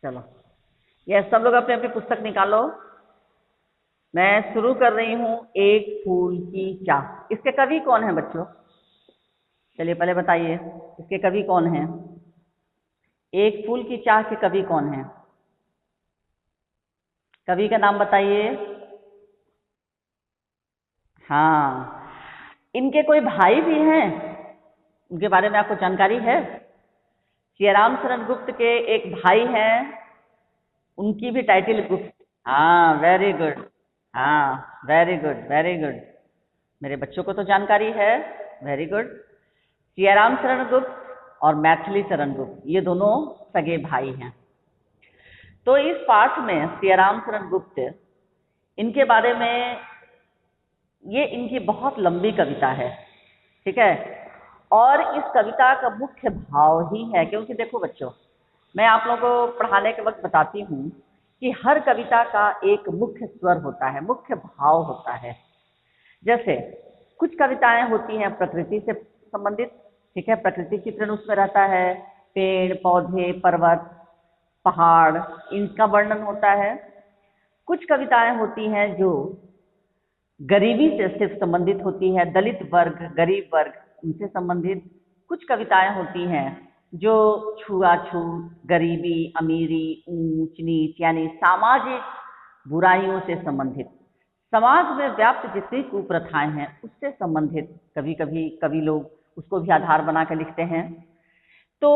चलो, ये सब लोग अपनी अपनी पुस्तक निकालो। मैं शुरू कर रही हूँ एक फूल की चाह। इसके कवि कौन है बच्चों? चलिए पहले बताइए, इसके कवि कौन हैं? एक फूल की चाह के कवि कौन हैं? कवि का नाम बताइए। हाँ, इनके कोई भाई भी हैं? उनके बारे में आपको जानकारी है? सियाराम शरण गुप्त के एक भाई हैं, उनकी भी टाइटल गुप्त। हाँ, वेरी गुड। हाँ, वेरी गुड, वेरी गुड। मेरे बच्चों को तो जानकारी है। Very good. सियाराम शरण गुप्त और मैथिली शरण गुप्त, ये दोनों सगे भाई हैं। तो इस पाठ में सियाराम शरण गुप्त, इनके बारे में, ये इनकी बहुत लंबी कविता है, ठीक है। और इस कविता का मुख्य भाव ही है, क्योंकि देखो बच्चों, मैं आप लोगों को पढ़ाने के वक्त बताती हूँ कि हर कविता का एक मुख्य स्वर होता है, मुख्य भाव होता है। जैसे कुछ कविताएं होती हैं प्रकृति से संबंधित, ठीक है, प्रकृति चित्रण उसमें रहता है, पेड़ पौधे पर्वत पहाड़, इनका वर्णन होता है। कुछ कविताएं होती हैं जो गरीबी से सिर्फ संबंधित होती है, दलित वर्ग, गरीब वर्ग, उनसे संबंधित। कुछ कविताएं होती हैं जो छुआछूत, गरीबी, अमीरी, ऊंच नीच, यानी सामाजिक बुराइयों से संबंधित, समाज में व्याप्त जितनी कुप्रथाएं हैं उससे संबंधित कभी कभी कवि लोग उसको भी आधार बना कर लिखते हैं। तो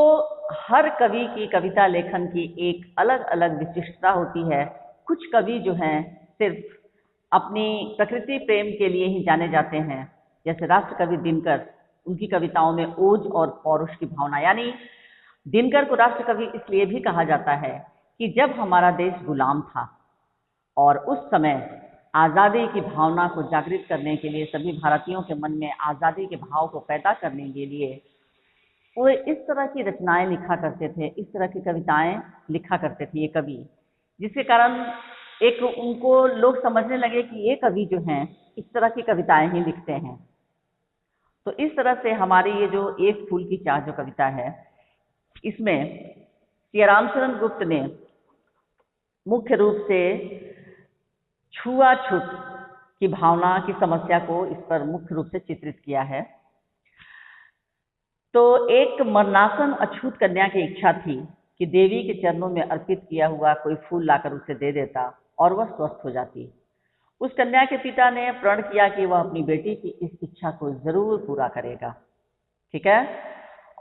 हर कवि की कविता लेखन की एक अलग अलग विशिष्टता होती है। कुछ कवि जो हैं सिर्फ अपनी प्रकृति प्रेम के लिए ही जाने जाते हैं, जैसे राष्ट्र कवि दिनकर, उनकी कविताओं में ओज और पौरुष की भावना, यानी दिनकर को राष्ट्र कवि इसलिए भी कहा जाता है कि जब हमारा देश गुलाम था और उस समय आज़ादी की भावना को जागृत करने के लिए, सभी भारतीयों के मन में आज़ादी के भाव को पैदा करने के लिए वो इस तरह की रचनाएं लिखा करते थे, इस तरह की कविताएं लिखा करते थे ये कवि, जिसके कारण एक उनको लोग समझने लगे कि ये कवि जो हैं इस तरह की कविताएं ही लिखते हैं। तो इस तरह से हमारी ये जो एक फूल की चाह जो कविता है, इसमें सियाराम शरण गुप्त ने मुख्य रूप से छुआछूत की भावना की समस्या को इस पर मुख्य रूप से चित्रित किया है। तो एक मरणासन अछूत कन्या की इच्छा थी कि देवी के चरणों में अर्पित किया हुआ कोई फूल लाकर उसे दे देता और वह स्वस्थ हो जाती। उस कन्या के पिता ने प्रण किया कि वह अपनी बेटी की इस इच्छा को जरूर पूरा करेगा, ठीक है।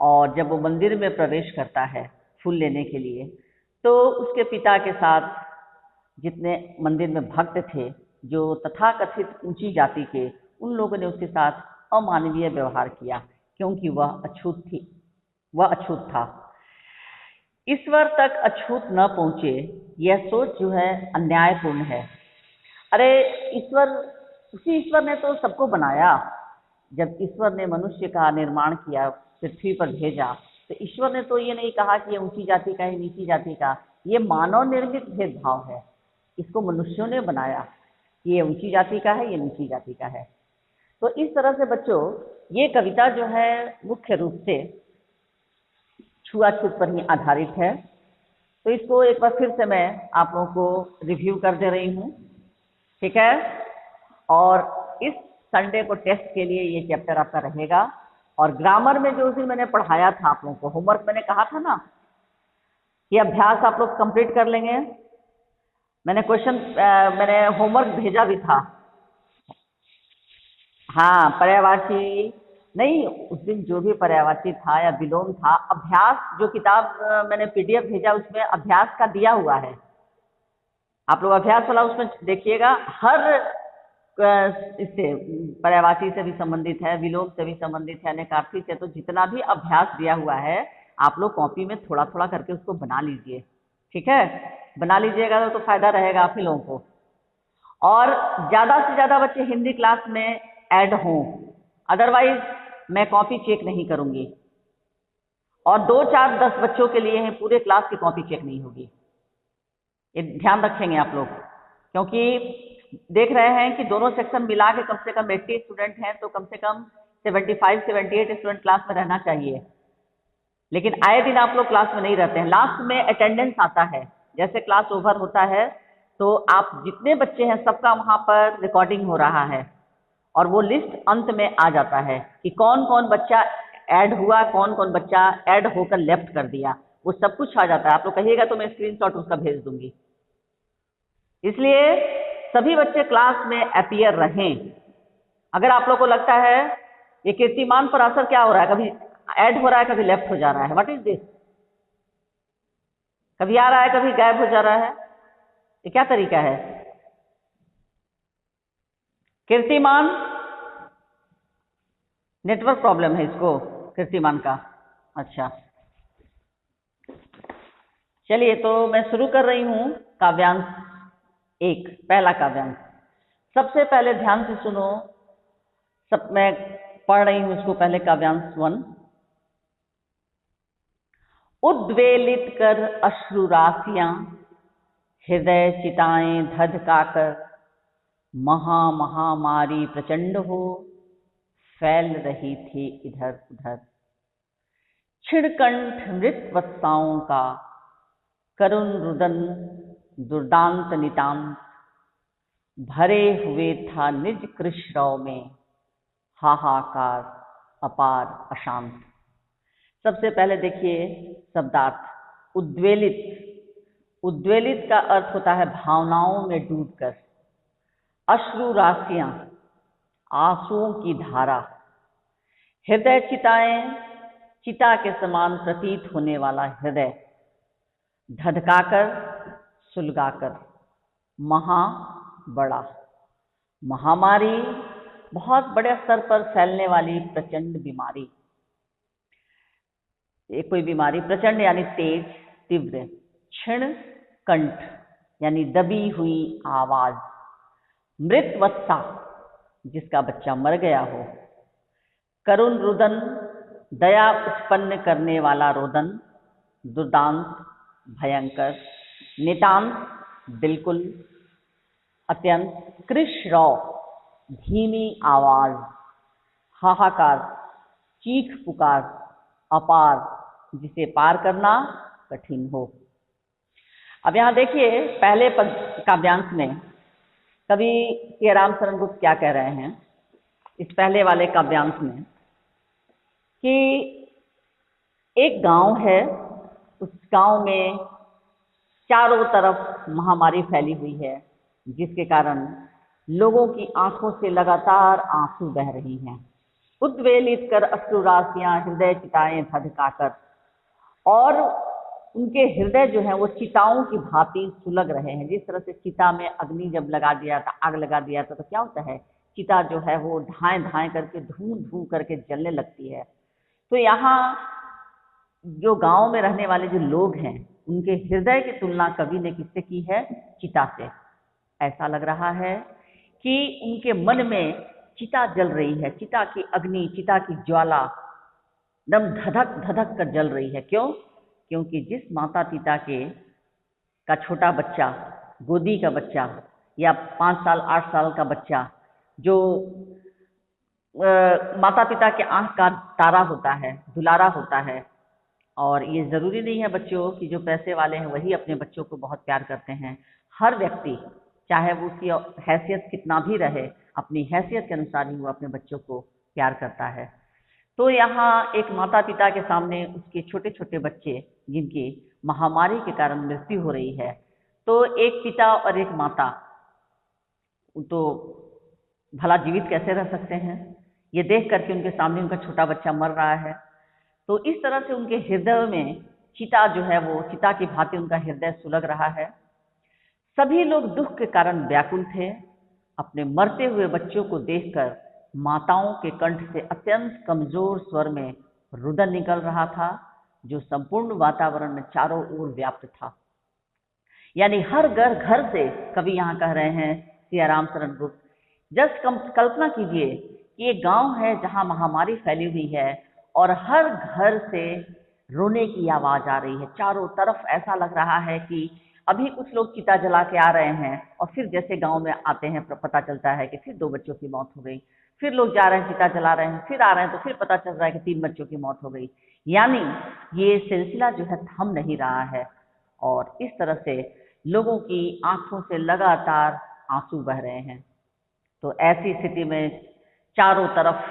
और जब वो मंदिर में प्रवेश करता है फूल लेने के लिए, तो उसके पिता के साथ जितने मंदिर में भक्त थे जो तथाकथित ऊंची जाति के, उन लोगों ने उसके साथ अमानवीय व्यवहार किया, क्योंकि वह अछूत थी, वह अछूत था। ईश्वर तक अछूत न पहुंचे, यह सोच जो है अन्यायपूर्ण है। अरे ईश्वर, उसी ईश्वर ने तो सबको बनाया। जब ईश्वर ने मनुष्य का निर्माण किया, पृथ्वी पर भेजा, तो ईश्वर ने तो ये नहीं कहा कि ये ऊंची जाति का है, नीची जाति का। ये मानव निर्मित भेदभाव है, इसको मनुष्यों ने बनाया कि ये ऊंची जाति का है, ये नीची जाति का है। तो इस तरह से बच्चों, ये कविता जो है मुख्य रूप से छुआछूत पर ही आधारित है। तो इसको एक बार फिर से मैं आप लोगों को रिव्यू कर दे रही हूँ, ठीक है। और इस संडे को टेस्ट के लिए ये चैप्टर आपका रहेगा। और ग्रामर में जो उस दिन मैंने पढ़ाया था आप लोगों को, होमवर्क मैंने कहा था ना, ये अभ्यास आप लोग कंप्लीट कर लेंगे। मैंने होमवर्क भेजा भी था। हाँ, पर्यायवाची नहीं, उस दिन जो भी पर्यायवाची था या विलोम था, अभ्यास जो किताब मैंने पीडीएफ भेजा उसमें अभ्यास का दिया हुआ है। आप लोग अभ्यास वाला उसमें देखिएगा, हर इससे पर्यायवाची से भी संबंधित है, विलोम से भी संबंधित है, अनेकार्थी से, तो जितना भी अभ्यास दिया हुआ है आप लोग कॉपी में थोड़ा थोड़ा करके उसको बना लीजिए, ठीक है। बना लीजिएगा तो फायदा रहेगा आप ही लोगों को। और ज़्यादा से ज़्यादा बच्चे हिंदी क्लास में ऐड हों, अदरवाइज मैं कॉपी चेक नहीं करूँगी। और 2, 4, 10 बच्चों के लिए है, पूरे क्लास की कॉपी चेक नहीं होगी। ये ध्यान रखेंगे आप लोग, क्योंकि देख रहे हैं कि दोनों सेक्शन मिला के कम से कम 80 स्टूडेंट हैं, तो कम से कम 75, 78 स्टूडेंट क्लास में रहना चाहिए। लेकिन आए दिन आप लोग क्लास में नहीं रहते हैं, लास्ट में अटेंडेंस आता है, जैसे क्लास ओवर होता है तो आप जितने बच्चे हैं सबका वहाँ पर रिकॉर्डिंग हो रहा है और वो लिस्ट अंत में आ जाता है कि कौन कौन बच्चा ऐड हुआ, कौन कौन बच्चा ऐड होकर लेफ्ट कर दिया, वो सब कुछ आ जाता है। आप लोग कहिएगा तो मैं स्क्रीनशॉट उसका भेज दूंगी। इसलिए सभी बच्चे क्लास में अपीयर रहें। अगर आप लोग को लगता है ये कीर्तिमान पर असर क्या हो रहा है, कभी ऐड हो रहा है कभी लेफ्ट हो जा रहा है, व्हाट इज दिस, कभी आ रहा है कभी गायब हो जा रहा है, ये क्या तरीका है? कीर्तिमान नेटवर्क प्रॉब्लम है इसको, कीर्तिमान का। अच्छा चलिए, तो मैं शुरू कर रही हूँ काव्यांश 1, पहला काव्यांश। सबसे पहले ध्यान से सुनो, सब मैं पढ़ रही हूँ इसको, पहले काव्यांश 1। उद्वेलित कर अश्रुराशियां, हृदय चिताएं धधकाकर, महामारी प्रचंड हो फैल रही थी इधर उधर। छिड़कंठ मृत वत्साओं का करुण रुदन दुर्दांत नितांत, भरे हुए था निज कृष्णौ में हाहाकार अपार अशांत। सबसे पहले देखिए शब्दार्थ। उद्वेलित, उद्वेलित का अर्थ होता है भावनाओं में डूबकर। अश्रु राशियां, आंसुओं की धारा। हृदय चिताएं, चिता के समान प्रतीत होने वाला हृदय। धधकाकर, सुलगाकर। महा, बड़ा। महामारी, बहुत बड़े स्तर पर फैलने वाली प्रचंड बीमारी। एक कोई बीमारी, प्रचंड यानी तेज, तीव्र। क्षीण, कंठ यानी दबी हुई आवाज। मृत वत्सा, जिसका बच्चा मर गया हो। करुण रुदन, दया उत्पन्न करने वाला रोदन। दुर्दांत, भयंकर। नितांत, बिल्कुल, अत्यंत। कृष्ण, धीमी आवाज। हाहाकार, चीख पुकार। अपार, जिसे पार करना कठिन हो। अब यहां देखिए पहले पद काव्यांश में कवि सियाराम शरण गुप्त क्या कह रहे हैं इस पहले वाले काव्यांश में, कि एक गांव है, उस गांव में चारों तरफ महामारी फैली हुई है, जिसके कारण लोगों की आंखों से लगातार आंसू बह रही हैं। उद्वेलित कर अश्रु राशियां, हृदय चिताएं धधकाकर, और उनके हृदय जो है वो चिताओं की भांति सुलग रहे हैं। जिस तरह से चिता में अग्नि जब लगा दिया था, आग लगा दिया था, तो क्या होता है, चिता जो है वो धाएं धाएं करके धूं धूं करके जलने लगती है। तो यहाँ जो गांव में रहने वाले जो लोग हैं, उनके हृदय की तुलना कवि ने किससे की है? चिता से। ऐसा लग रहा है कि उनके मन में चिता जल रही है, चिता की अग्नि, चिता की ज्वाला एकदम धधक धधक कर जल रही है। क्यों? क्योंकि जिस माता पिता का छोटा बच्चा, गोदी का बच्चा या 5 साल 8 साल का बच्चा, जो माता पिता के आंख का तारा होता है, दुलारा होता है। और ये ज़रूरी नहीं है बच्चों कि जो पैसे वाले हैं वही अपने बच्चों को बहुत प्यार करते हैं। हर व्यक्ति, चाहे वो उसकी हैसियत कितना भी रहे, अपनी हैसियत के अनुसार ही वो अपने बच्चों को प्यार करता है। तो यहाँ एक माता पिता के सामने उसके छोटे छोटे बच्चे, जिनकी महामारी के कारण मृत्यु हो रही है, तो एक पिता और एक माता तो भला जीवित कैसे रह सकते हैं? ये देख करके उनके सामने उनका छोटा बच्चा मर रहा है। तो इस तरह से उनके हृदय में चिता जो है वो चिता की भांति उनका हृदय सुलग रहा है। सभी लोग दुख के कारण व्याकुल थे। अपने मरते हुए बच्चों को देखकर माताओं के कंठ से अत्यंत कमजोर स्वर में रुदन निकल रहा था, जो संपूर्ण वातावरण में चारों ओर व्याप्त था। यानी हर घर से, कवि यहाँ कह रहे हैं सियाराम शरण गुप्त, जस्ट कल्पना कीजिए कि एक गांव है जहां महामारी फैली हुई है और हर घर से रोने की आवाज आ रही है। चारों तरफ ऐसा लग रहा है कि अभी कुछ लोग चिता जला के आ रहे हैं और फिर जैसे गांव में आते हैं पता चलता है कि फिर 2 बच्चों की मौत हो गई। फिर लोग जा रहे हैं, चिता जला रहे हैं, फिर आ रहे हैं, तो फिर पता चल रहा है कि 3 बच्चों की मौत हो गई। यानी ये सिलसिला जो है थम नहीं रहा है। और इस तरह से लोगों की आंखों से लगातार आंसू बह रहे हैं। तो ऐसी स्थिति में चारों तरफ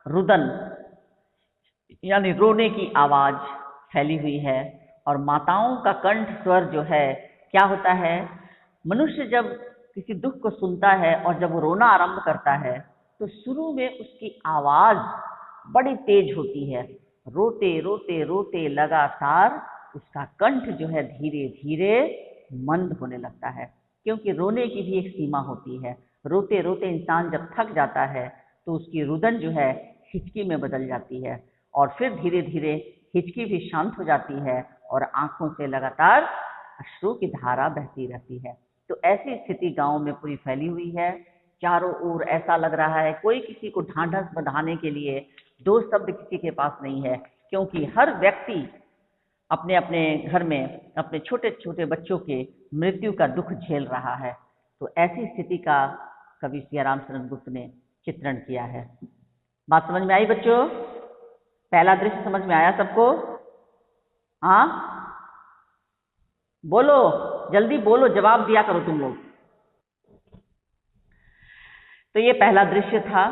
रुदन यानी रोने की आवाज फैली हुई है और माताओं का कंठ स्वर जो है, क्या होता है, मनुष्य जब किसी दुख को सुनता है और जब वो रोना आरंभ करता है तो शुरू में उसकी आवाज बड़ी तेज होती है। रोते रोते रोते लगातार उसका कंठ जो है धीरे धीरे मंद होने लगता है, क्योंकि रोने की भी एक सीमा होती है। रोते रोते इंसान जब थक जाता है तो उसकी रुदन जो है हिचकी में बदल जाती है और फिर धीरे धीरे हिचकी भी शांत हो जाती है और आंखों से लगातार अश्रु की धारा बहती रहती है। तो ऐसी स्थिति गांव में पूरी फैली हुई है। चारों ओर ऐसा लग रहा है कोई किसी को ढांढस बंधाने के लिए दो शब्द किसी के पास नहीं है, क्योंकि हर व्यक्ति अपने अपने घर में अपने छोटे छोटे बच्चों के मृत्यु का दुख झेल रहा है। तो ऐसी स्थिति का कवि सियाराम शरण गुप्त ने चित्रण किया है। बात समझ में आई बच्चों? पहला दृश्य समझ में आया सबको? हाँ, बोलो, जल्दी बोलो, जवाब दिया करो तुम लोग। तो ये पहला दृश्य था।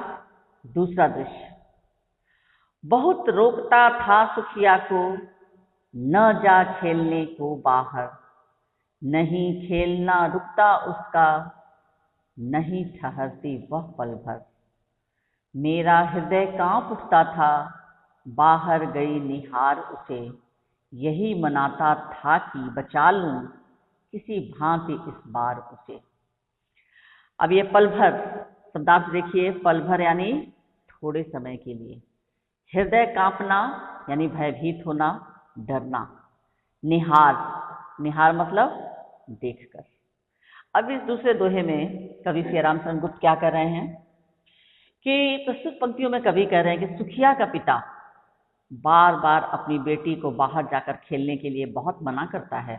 दूसरा दृश्य, बहुत रोकता था सुखिया को, न जा खेलने को बाहर, नहीं खेलना रुकता उसका, नहीं ठहरती वह पल भर। मेरा हृदय कांप उठता था, बाहर गई निहार उसे, यही मनाता था कि बचा लूं किसी भांति इस बार उसे। अब ये पल भर शब्दार्थ देखिए, पल भर यानी थोड़े समय के लिए। हृदय कांपना यानी भयभीत होना, डरना। निहार, निहार मतलब देखकर। अब इस दूसरे दोहे में कवि सियाराम शरण गुप्त क्या कर रहे हैं कि प्रस्तुत पंक्तियों में कवि कह रहे हैं कि सुखिया का पिता बार बार अपनी बेटी को बाहर जाकर खेलने के लिए बहुत मना करता है,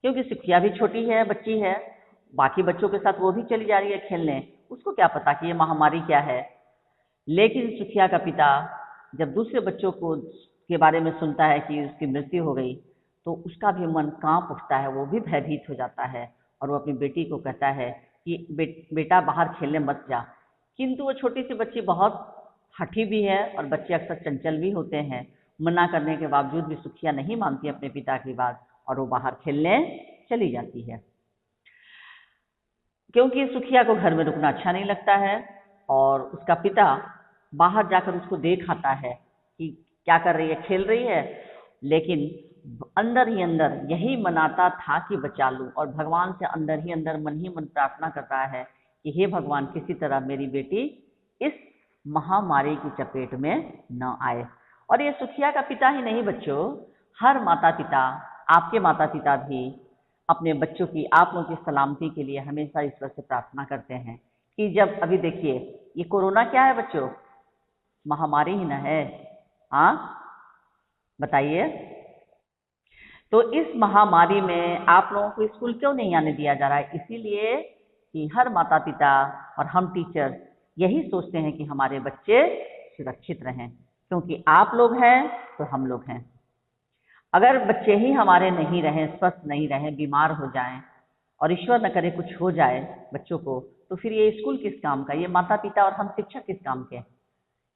क्योंकि सुखिया भी छोटी है, बच्ची है, बाकी बच्चों के साथ वो भी चली जा रही है खेलने, उसको क्या पता कि ये महामारी क्या है। लेकिन सुखिया का पिता जब दूसरे बच्चों को के बारे में सुनता है कि उसकी मृत्यु हो गई तो उसका भी मन कांप उठता है, वो भी भयभीत हो जाता है और वो अपनी बेटी को कहता है कि बेटा बाहर खेलने मत जा। किंतु वो छोटी सी बच्ची बहुत हठी भी है और बच्चे अक्सर चंचल भी होते हैं। मना करने के बावजूद भी सुखिया नहीं मानती अपने पिता की बात और वो बाहर खेलने चली जाती है, क्योंकि सुखिया को घर में रुकना अच्छा नहीं लगता है और उसका पिता बाहर जाकर उसको देख आता है कि क्या कर रही है, खेल रही है, लेकिन अंदर ही अंदर यही मनाता था कि बचा लूं और भगवान से अंदर ही अंदर मन ही मन प्रार्थना कर रहा है कि हे भगवान, किसी तरह मेरी बेटी इस महामारी की चपेट में न आए। और ये सुखिया का पिता ही नहीं बच्चों, हर माता पिता, आपके माता पिता भी अपने बच्चों की, आप लोगों की सलामती के लिए हमेशा ईश्वर से प्रार्थना करते हैं कि जब अभी देखिए ये कोरोना क्या है बच्चों, महामारी ही न है? हाँ बताइए। तो इस महामारी में आप लोगों को स्कूल क्यों नहीं आने दिया जा रहा है? इसीलिए कि हर माता पिता और हम टीचर यही सोचते हैं कि हमारे बच्चे सुरक्षित रहें, क्योंकि आप लोग हैं तो हम लोग हैं। अगर बच्चे ही हमारे नहीं रहें, स्वस्थ नहीं रहें, बीमार हो जाएं और ईश्वर न करे कुछ हो जाए बच्चों को, तो फिर ये स्कूल किस काम का, ये माता पिता और हम शिक्षक किस काम के?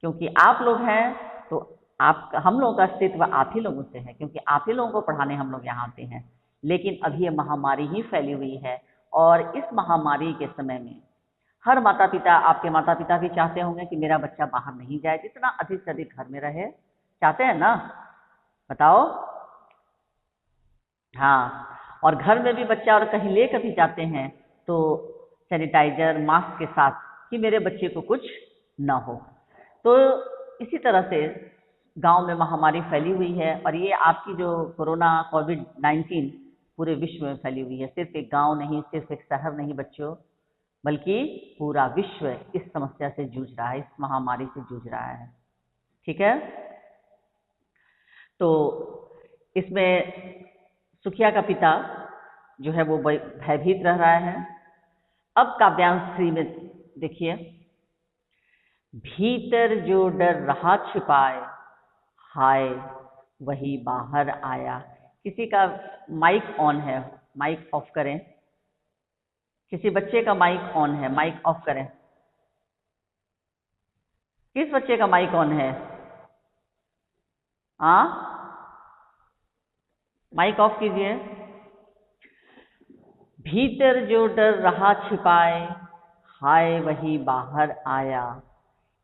क्योंकि आप लोग हैं तो हम लोगों का अस्तित्व आप ही लोगों से है, क्योंकि आप ही लोगों को पढ़ाने हम लोग यहाँ आते हैं। लेकिन अभी ये महामारी ही फैली हुई है और इस महामारी के समय में हर माता पिता, आपके माता पिता भी चाहते होंगे कि मेरा बच्चा बाहर नहीं जाए, जितना अधिक से अधिक घर में रहे, चाहते हैं ना? बताओ। हाँ, और घर में भी बच्चा और कहीं ले कभी जाते हैं तो सैनिटाइजर, मास्क के साथ कि मेरे बच्चे को कुछ ना हो। तो इसी तरह से गांव में महामारी फैली हुई है और ये आपकी जो कोरोना कोविड-19 पूरे विश्व में फैली हुई है। सिर्फ एक गांव नहीं, सिर्फ एक शहर नहीं बच्चों, बल्कि पूरा विश्व इस समस्या से जूझ रहा है, इस महामारी से जूझ रहा है। ठीक है? तो इसमें सुखिया का पिता जो है वो भयभीत रह रहा है। अब काव्यांश 3 में देखिए, भीतर जो डर रहा छिपाए, हाय वही बाहर आया। किसी का माइक ऑन है, माइक ऑफ करें। किसी बच्चे का माइक ऑन है, माइक ऑफ करें। किस बच्चे का माइक ऑन है? हाँ, माइक ऑफ कीजिए। भीतर जो डर रहा छिपाए, हाय वही बाहर आया।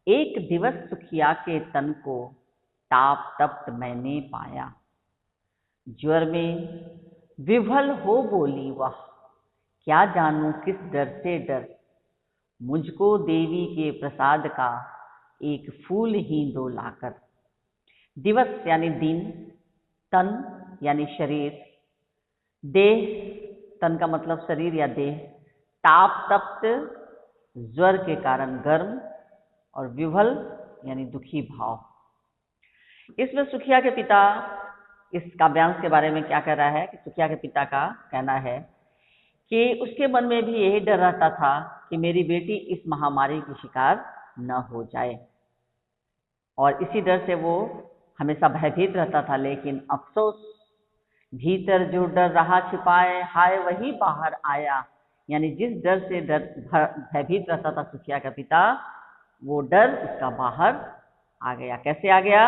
एक दिवस सुखिया के तन को ताप तप्त मैंने पाया। ज्वर में विभल हो बोली वह, क्या जानूं किस डर से डर। मुझको देवी के प्रसाद का एक फूल ही दो लाकर। दिवस यानी दिन, तन यानी शरीर, देह तन का मतलब शरीर या देह, ताप तप्त ज्वर के कारण गर्म, और विभल यानी दुखी भाव। इसमें सुखिया के पिता इस काव्यांश के बारे में क्या कह रहा है कि सुखिया के पिता का कहना है कि उसके मन में भी यही डर रहता था कि मेरी बेटी इस महामारी की शिकार न हो जाए, और इसी डर से वो हमेशा भयभीत रहता था। लेकिन अफसोस, भीतर जो डर रहा छिपाए, हाय वही बाहर आया। यानी जिस डर से भयभीत रहता था सुखिया का पिता, वो डर उसका बाहर आ गया। कैसे आ गया?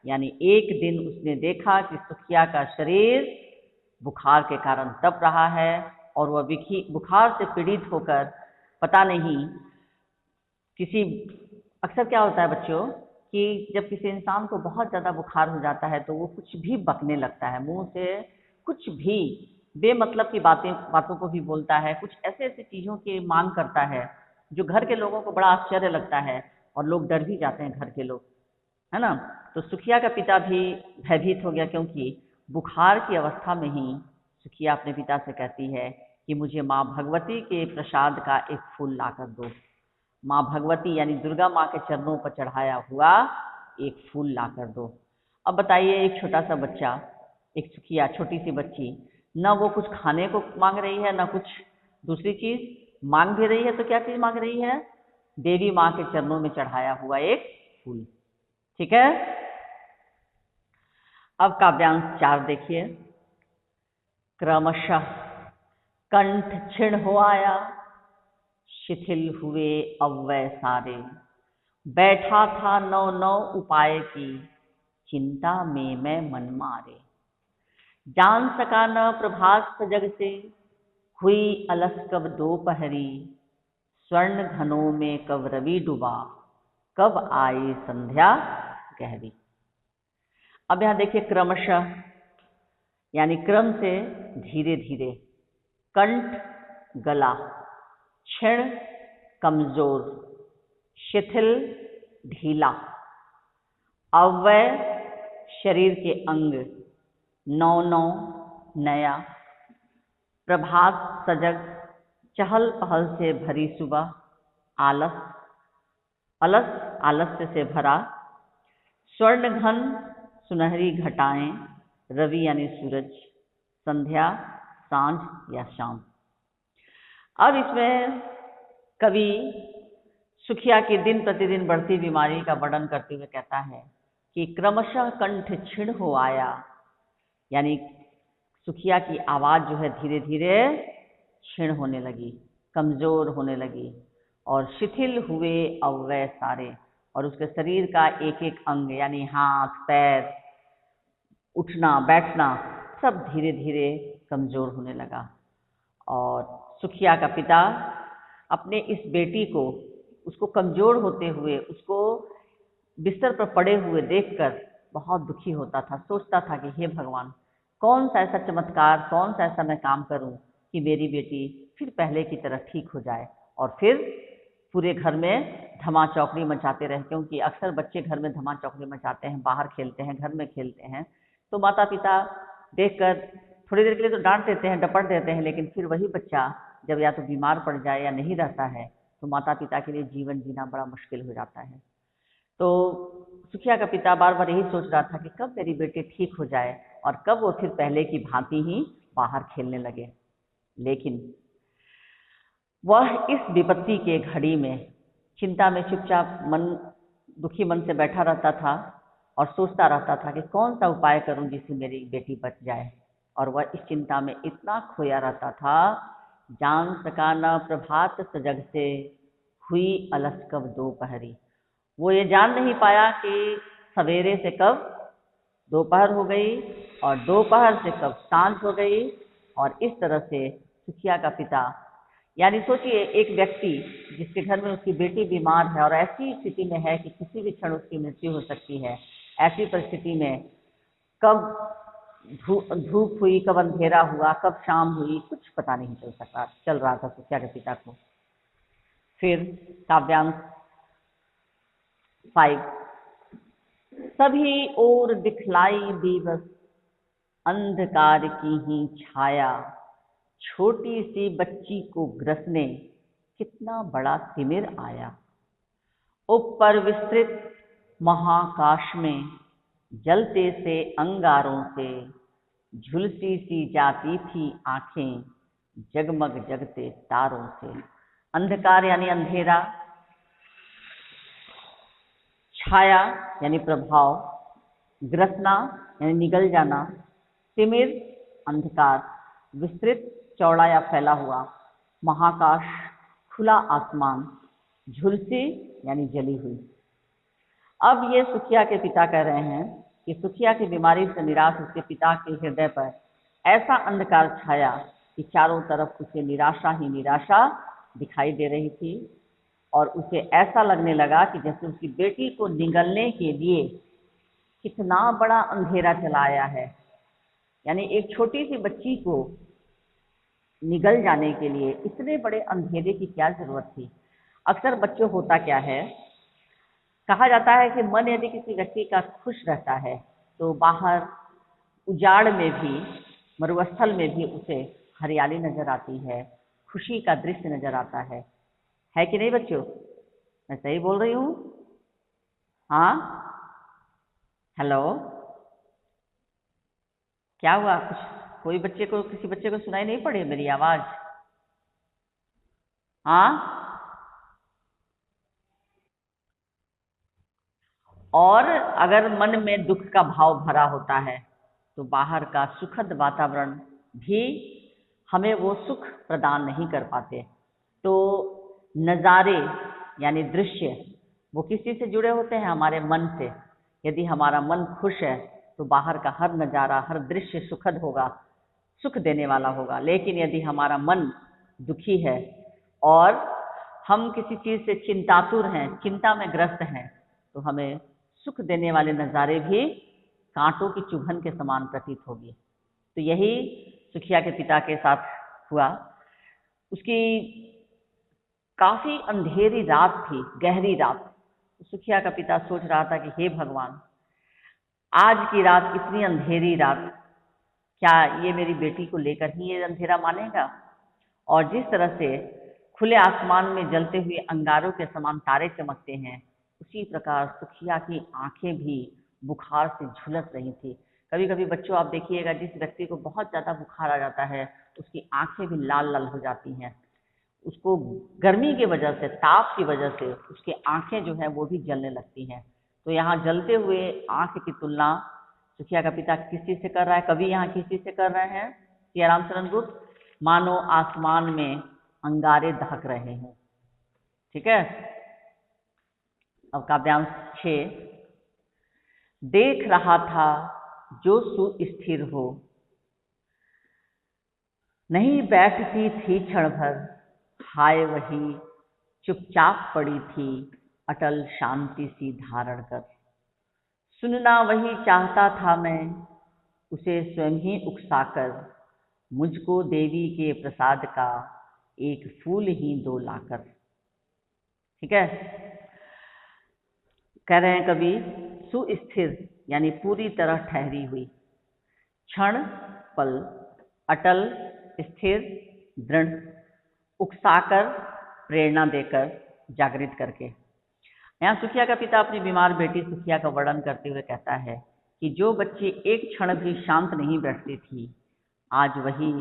यानी एक दिन उसने देखा कि सुखिया का शरीर बुखार के कारण तप रहा है, और वह बुखार से पीड़ित होकर पता नहीं अक्सर क्या होता है बच्चों कि जब किसी इंसान को बहुत ज़्यादा बुखार हो जाता है तो वो कुछ भी बकने लगता है, मुंह से कुछ भी बेमतलब की बातों को भी बोलता है, कुछ ऐसे ऐसे चीज़ों की मांग करता है जो घर के लोगों को बड़ा आश्चर्य लगता है, और लोग डर भी जाते हैं घर के लोग, है ना। तो सुखिया का पिता भी भयभीत हो गया, क्योंकि बुखार की अवस्था में ही सुखिया अपने पिता से कहती है कि मुझे माँ भगवती के प्रसाद का एक फूल लाकर दो। माँ भगवती यानी दुर्गा माँ के चरणों पर चढ़ाया हुआ एक फूल लाकर दो। अब बताइए, एक छोटा सा बच्चा, एक सुखिया छोटी सी बच्ची, न वो कुछ खाने को मांग रही है, न कुछ दूसरी चीज मांग भी रही है, तो क्या चीज मांग रही है? देवी माँ के चरणों में चढ़ाया हुआ एक फूल। ठीक है। अब काव्यांश 4 देखिए। क्रमशः कंठ क्षीण हो आया, शिथिल हुए अव्यय सारे। बैठा था नौ नौ उपाय की, चिंता में मैं मन मारे। जान सका न प्रभात सजग से, हुई अलस कब दोपहरी। स्वर्ण घनों में कब रवि डूबा, कब आई संध्या गहरी। अब यहां देखिए, क्रमशः यानी क्रम से धीरे धीरे, कंठ गला, क्षीण कमजोर, शिथिल ढीला, अव्यय शरीर के अंग, नौ नौ नया, प्रभात सजग चहल पहल से भरी सुबह, आलस आलस्य से भरा, स्वर्ण घन सुनहरी घटाएं, रवि यानी सूरज, संध्या सांझ या शाम। अब इसमें कवि सुखिया की दिन प्रतिदिन बढ़ती बीमारी का वर्णन करते हुए कहता है कि क्रमशः कंठ क्षीण हो आया, यानी सुखिया की आवाज़ जो है धीरे धीरे क्षीण होने लगी, कमज़ोर होने लगी, और शिथिल हुए अव्यय सारे, और उसके शरीर का एक एक अंग यानी हाथ पैर, उठना बैठना सब धीरे धीरे कमज़ोर होने लगा। और सुखिया का पिता अपने इस बेटी को, उसको कमज़ोर होते हुए, उसको बिस्तर पर पड़े हुए देखकर बहुत दुखी होता था। सोचता था कि हे भगवान, कौन सा ऐसा चमत्कार, कौन सा ऐसा मैं काम करूं कि मेरी बेटी फिर पहले की तरह ठीक हो जाए और फिर पूरे घर में धमा चौकड़ी मचाते रहे। क्योंकि अक्सर बच्चे घर में धमा चौकड़ी मचाते हैं, बाहर खेलते हैं, घर में खेलते हैं, तो माता पिता देखकर थोड़ी देर के लिए तो डांट देते हैं, डपट देते हैं, लेकिन फिर वही बच्चा जब या तो बीमार पड़ जाए या नहीं रहता है तो माता पिता के लिए जीवन जीना बड़ा मुश्किल हो जाता है। तो सुखिया का पिता बार बार यही सोच रहा था कि कब मेरी बेटी ठीक हो जाए और कब वो फिर पहले की भांति ही बाहर खेलने लगे। लेकिन वह इस विपत्ति के घड़ी में चिंता में चुपचाप दुखी मन से बैठा रहता था, और सोचता रहता था कि कौन सा उपाय करूं जिससे मेरी बेटी बच जाए। और वह इस चिंता में इतना खोया रहता था, जान सका न प्रभात सजग से, हुई अलस कब दोपहरी। वो ये जान नहीं पाया कि सवेरे से कब दोपहर हो गई और दोपहर से कब सांझ हो गई। और इस तरह से सुखिया का पिता, यानी सोचिए एक व्यक्ति जिसके घर में उसकी बेटी बीमार है और ऐसी स्थिति में है कि किसी भी क्षण उसकी मृत्यु हो सकती है, ऐसी परिस्थिति में कब धूप हुई, कब अंधेरा हुआ, कब शाम हुई, कुछ पता नहीं चल रहा था सुखिया के पिता को। फिर काव्यांश 5, सभी ओर दिखलाई बीबस, अंधकार की ही छाया, छोटी सी बच्ची को ग्रसने कितना बड़ा तिमिर आया। ऊपर विस्तृत महाकाश में जलते से अंगारों से, झुलसी सी जाती थी आंखें जगमग जगते तारों से। अंधकार यानी अंधेरा, छाया यानी प्रभाव, ग्रसना यानी निगल जाना, तिमिर अंधकार, विस्तृत चौड़ा या फैला हुआ, महाकाश खुला आसमान, झुलसी यानी जली हुई। अब ये सुखिया के पिता कह रहे हैं कि सुखिया की बीमारी से निराश उसके पिता के हृदय पर ऐसा अंधकार छाया कि चारों तरफ उसे निराशा ही निराशा दिखाई दे रही थी। और उसे ऐसा लगने लगा कि जैसे उसकी बेटी को निगलने के लिए कितना बड़ा अंधेरा चला आया है। यानी एक छोटी सी बच्ची को निगल जाने के लिए इतने बड़े अंधेरे की क्या जरूरत थी। अक्सर बच्चों होता क्या है, कहा जाता है कि मन यदि किसी व्यक्ति का खुश रहता है तो बाहर उजाड़ में भी, मरुस्थल में भी उसे हरियाली नजर आती है, खुशी का दृश्य नजर आता है कि नहीं बच्चों? मैं सही बोल रही हूँ? हाँ, हेलो, क्या हुआ? कोई बच्चे को, किसी बच्चे को सुनाई नहीं पड़ी मेरी आवाज? हाँ, और अगर मन में दुख का भाव भरा होता है तो बाहर का सुखद वातावरण भी हमें वो सुख प्रदान नहीं कर पाते। तो नज़ारे यानी दृश्य वो किसी से जुड़े होते हैं? हमारे मन से। यदि हमारा मन खुश है तो बाहर का हर नज़ारा, हर दृश्य सुखद होगा, सुख देने वाला होगा। लेकिन यदि हमारा मन दुखी है और हम किसी चीज़ से चिंतातुर हैं, चिंता में ग्रस्त हैं, तो हमें सुख देने वाले नज़ारे भी कांटों की चुभन के समान प्रतीत होगी। तो यही सुखिया के पिता के साथ हुआ। उसकी काफ़ी अंधेरी रात थी, गहरी रात। सुखिया का पिता सोच रहा था कि हे भगवान, आज की रात, इतनी अंधेरी रात, क्या ये मेरी बेटी को लेकर ही ये अंधेरा मानेगा? और जिस तरह से खुले आसमान में जलते हुए अंगारों के समान तारे चमकते हैं, उसी प्रकार सुखिया की आंखें भी बुखार से झुलस रही थी। कभी कभी बच्चों आप देखिएगा, जिस व्यक्ति को बहुत ज़्यादा बुखार आ जाता है उसकी आंखें भी लाल लाल हो जाती हैं। उसको गर्मी की वजह से, ताप की वजह से उसकी आंखें जो हैं वो भी जलने लगती हैं। तो यहाँ जलते हुए आंख की तुलना सुखिया का पिता किस चीज़ से कर रहा है? कवि यहाँ किस चीज़ से कर रहे हैं? सियाराम शरण गुप्त, मानो आसमान में अंगारे दहक रहे हैं। ठीक है। अब काव्यांश 6, देख रहा था जो सुस्थिर हो, नहीं बैठती थी क्षण भर, हाय वही चुपचाप पड़ी थी अटल शांति सी धारण कर। सुनना वही चाहता था मैं, उसे स्वयं ही उकसाकर, मुझको देवी के प्रसाद का एक फूल ही दो लाकर। ठीक है। कह रहे हैं कवि, सुस्थिर यानी पूरी तरह ठहरी हुई, क्षण पल, अटल, स्थिर, दृढ़, उकसाकर, प्रेरणा देकर, जागृत करके। यहाँ सुखिया का पिता अपनी बीमार बेटी सुखिया का वर्णन करते हुए कहता है कि जो बच्ची एक क्षण भी शांत नहीं बैठती थी, आज वही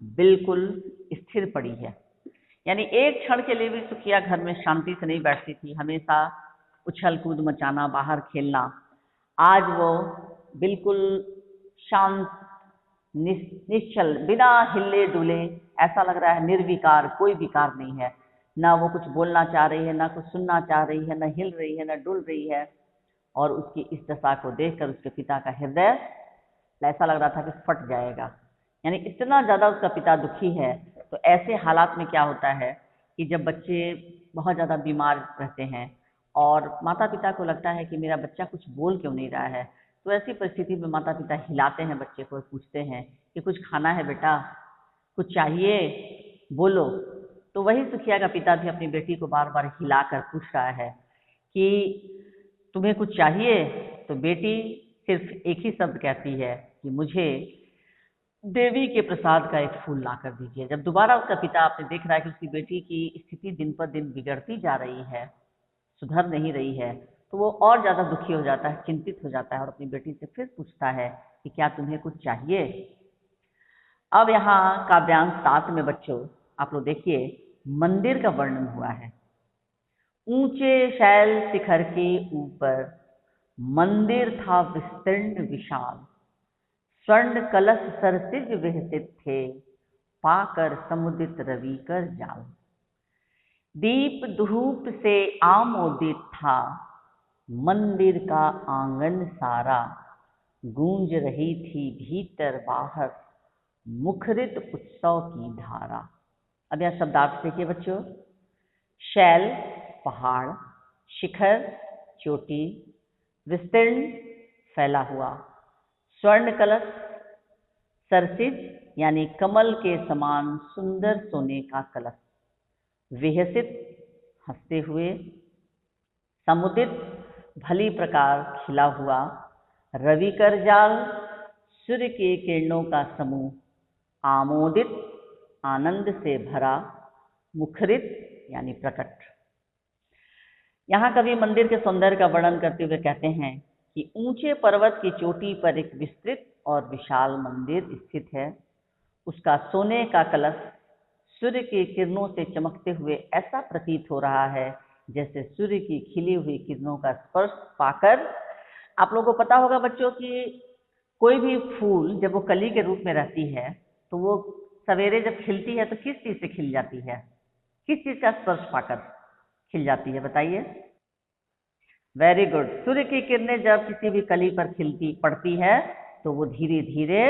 बिल्कुल स्थिर पड़ी है। यानी एक क्षण के लिए भी सुखिया घर में शांति से नहीं बैठती थी, हमेशा उछल कूद मचाना, बाहर खेलना। आज वो बिल्कुल शांत, निश्चल, बिना हिले डुले, ऐसा लग रहा है निर्विकार, कोई विकार नहीं है। ना वो कुछ बोलना चाह रही है, ना कुछ सुनना चाह रही है, ना हिल रही है, ना डुल रही है। और उसकी इस दशा को देखकर उसके पिता का हृदय ऐसा लग रहा था कि फट जाएगा, यानी इतना ज़्यादा उसका पिता दुखी है। तो ऐसे हालात में क्या होता है कि जब बच्चे बहुत ज़्यादा बीमार रहते हैं और माता पिता को लगता है कि मेरा बच्चा कुछ बोल क्यों नहीं रहा है, तो ऐसी परिस्थिति में माता पिता हिलाते हैं बच्चे को, पूछते हैं कि कुछ खाना है बेटा, कुछ चाहिए, बोलो। तो वही सुखिया का पिता भी अपनी बेटी को बार बार हिलाकर पूछ रहा है कि तुम्हें कुछ चाहिए। तो बेटी सिर्फ एक ही शब्द कहती है कि मुझे देवी के प्रसाद का एक फूल ला कर दीजिए। जब दोबारा उसका पिता आपने देख रहा है कि उसकी बेटी की स्थिति दिन पर दिन बिगड़ती जा रही है, सुधर नहीं रही है, तो वो और ज़्यादा दुखी हो जाता है, चिंतित हो जाता है और अपनी बेटी से फिर पूछता है कि क्या तुम्हें कुछ चाहिए। अब यहाँ काव्यांश 7 में बच्चों आप लोग देखिए, मंदिर का वर्णन हुआ है। ऊंचे शैल शिखर के ऊपर मंदिर था विस्तीर्ण विशाल, स्वर्ण कलश सरसिज विहसित थे, पाकर समुदित रवि कर जाल। दीप धूप से आमोदित था मंदिर का आंगन सारा, गूंज रही थी भीतर बाहर मुखरित उत्सव की धारा। अब यह शब्दार्थ देखिए बच्चों, शैल पहाड़, शिखर चोटी, विस्तीर्ण फैला हुआ, स्वर्ण कलश सरसिज यानी कमल के समान सुंदर सोने का कलश, विहसित हंसते हुए, समुदित भली प्रकार खिला हुआ, रवि कर जाल सूर्य के किरणों का समूह, आमोदित आनंद से भरा, मुखरित यानी प्रकट। यहाँ कवि मंदिर के सौंदर्य का वर्णन करते हुए कहते हैं कि ऊंचे पर्वत की चोटी पर एक विस्तृत और विशाल मंदिर स्थित है। उसका सोने का कलश सूर्य की किरणों से चमकते हुए ऐसा प्रतीत हो रहा है जैसे सूर्य की खिली हुई किरणों का स्पर्श पाकर। आप लोगों को पता होगा बच्चों कि कोई भी फूल जब वो कली के रूप में रहती है तो वो सवेरे जब खिलती है तो किस चीज़ से खिल जाती है, किस चीज़ का स्पर्श पाकर खिल जाती है, बताइए। वेरी गुड, सूर्य की किरणें जब किसी भी कली पर खिलती पड़ती है तो वो धीरे धीरे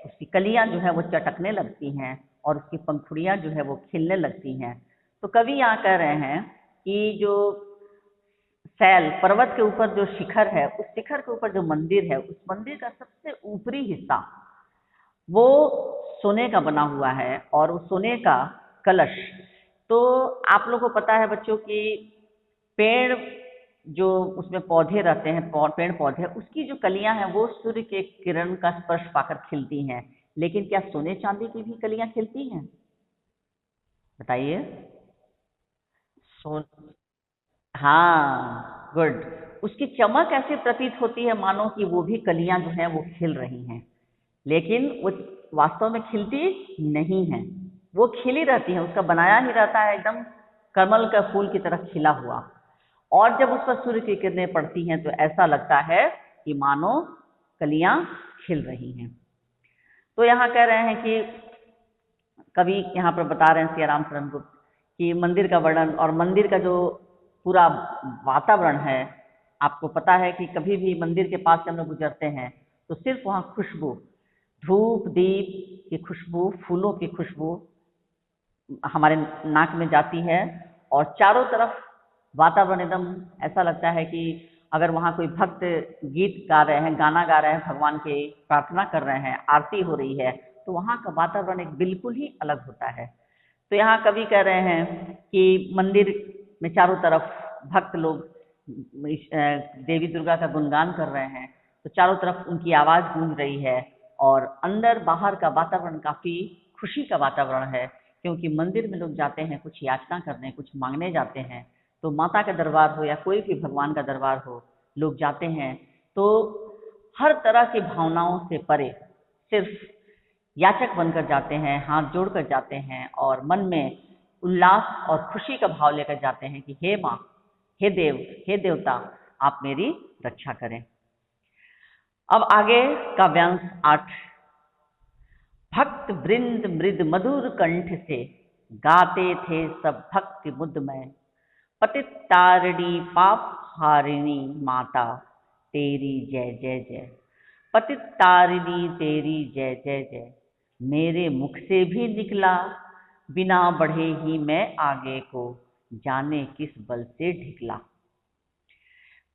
उसकी कलियां जो है वो चटकने लगती हैं और उसकी पंखुड़ियां जो है वो खिलने लगती हैं। तो कवि यहाँ कह रहे हैं कि जो शैल पर्वत के ऊपर जो शिखर है, उस शिखर के ऊपर जो मंदिर है, उस मंदिर का सबसे ऊपरी हिस्सा वो सोने का बना हुआ है और उस सोने का कलश। तो आप लोगों को पता है बच्चों कि पेड़ जो उसमें पौधे रहते हैं, पेड़ पौधे, उसकी जो कलियां हैं वो सूर्य के किरण का स्पर्श पाकर खिलती हैं। लेकिन क्या सोने चांदी की भी कलियां खिलती हैं, बताइए। सोन हाँ, गुड। उसकी चमक ऐसी प्रतीत होती है मानो कि वो भी कलियां जो हैं वो खिल रही हैं, लेकिन वो वास्तव में खिलती नहीं है, वो खिली रहती है, उसका बनाया ही रहता है एकदम कमल का फूल की तरह खिला हुआ। और जब उस पर सूर्य की किरणें पड़ती हैं तो ऐसा लगता है कि मानो कलियां खिल रही हैं। तो यहाँ कह रहे हैं कि कवि यहाँ पर बता रहे हैं सियाराम शरण गुप्त कि मंदिर का वर्णन और मंदिर का जो पूरा वातावरण है, आपको पता है कि कभी भी मंदिर के पास से हम लोग गुजरते हैं तो सिर्फ वहाँ खुशबू, धूप दीप की खुशबू, फूलों की खुशबू हमारे नाक में जाती है और चारों तरफ वातावरण एकदम ऐसा लगता है कि अगर वहाँ कोई भक्त गीत गा रहे हैं, गाना गा रहे हैं, भगवान की प्रार्थना कर रहे हैं, आरती हो रही है, तो वहाँ का वातावरण एक बिल्कुल ही अलग होता है। तो यहाँ कवि कह रहे हैं कि मंदिर में चारों तरफ भक्त लोग देवी दुर्गा का गुणगान कर रहे हैं, तो चारों तरफ उनकी आवाज़ गूंज रही है और अंदर बाहर का वातावरण काफ़ी खुशी का वातावरण है, क्योंकि मंदिर में लोग जाते हैं कुछ याचना करने, कुछ मांगने जाते हैं। तो माता का दरबार हो या कोई भी भगवान का दरबार हो, लोग जाते हैं तो हर तरह की भावनाओं से परे सिर्फ याचक बनकर जाते हैं, हाथ जोड़कर जाते हैं और मन में उल्लास और खुशी का भाव लेकर जाते हैं कि हे माँ, हे देव, हे देवता, आप मेरी रक्षा करें। अब आगे काव्यांश 8। भक्त वृंद मृद मधुर कंठ से गाते थे सब भक्ति मुदमय, पतित तारिणी पाप हारिणी माता तेरी जय जय जय। पतित तारिणी तेरी जय जय जय, मेरे मुख से भी निकला, बिना बढ़े ही मैं आगे को, जाने किस बल से ढिकला।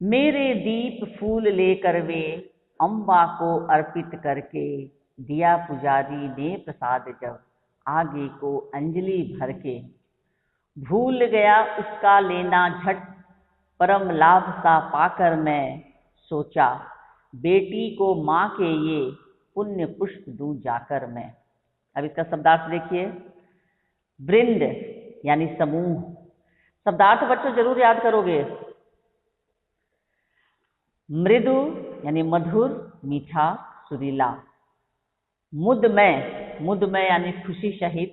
मेरे दीप फूल लेकर वे अम्बा को अर्पित करके, दिया पुजारी ने प्रसाद जब, आगे को अंजलि भर के। भूल गया उसका लेना झट, परम लाभ सा पाकर मैं, सोचा बेटी को माँ के ये पुण्य पुष्प दूं जाकर मैं। अब इसका शब्दार्थ देखिए। वृंद यानी समूह, शब्दार्थ बच्चों जरूर याद करोगे। मृदु यानी मधुर मीठा सुरीला। मुदमय, मुदमय यानी खुशी सहित।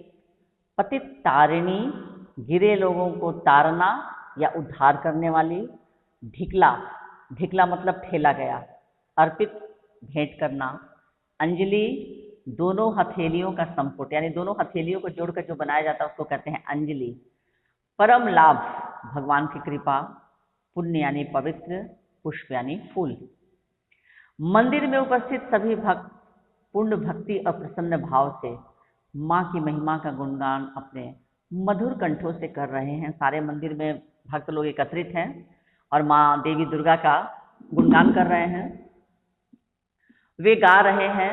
पतित तारिणी, गिरे लोगों को तारना या उद्धार करने वाली। ढिकला, ढिकला मतलब ठेला गया। अर्पित, भेंट करना। अंजलि, दोनों हथेलियों का संपुट, यानी दोनों हथेलियों को जोड़कर जो बनाया जाता है उसको कहते हैं अंजलि। परम लाभ, भगवान की कृपा। पुण्य यानी पवित्र। पुष्प यानी फूल। मंदिर में उपस्थित सभी भक्त पूर्ण भक्ति और प्रसन्न भाव से माँ की महिमा का गुणगान अपने मधुर कंठों से कर रहे हैं। सारे मंदिर में भक्त लोग एकत्रित हैं और माँ देवी दुर्गा का गुणगान कर रहे हैं। वे गा रहे हैं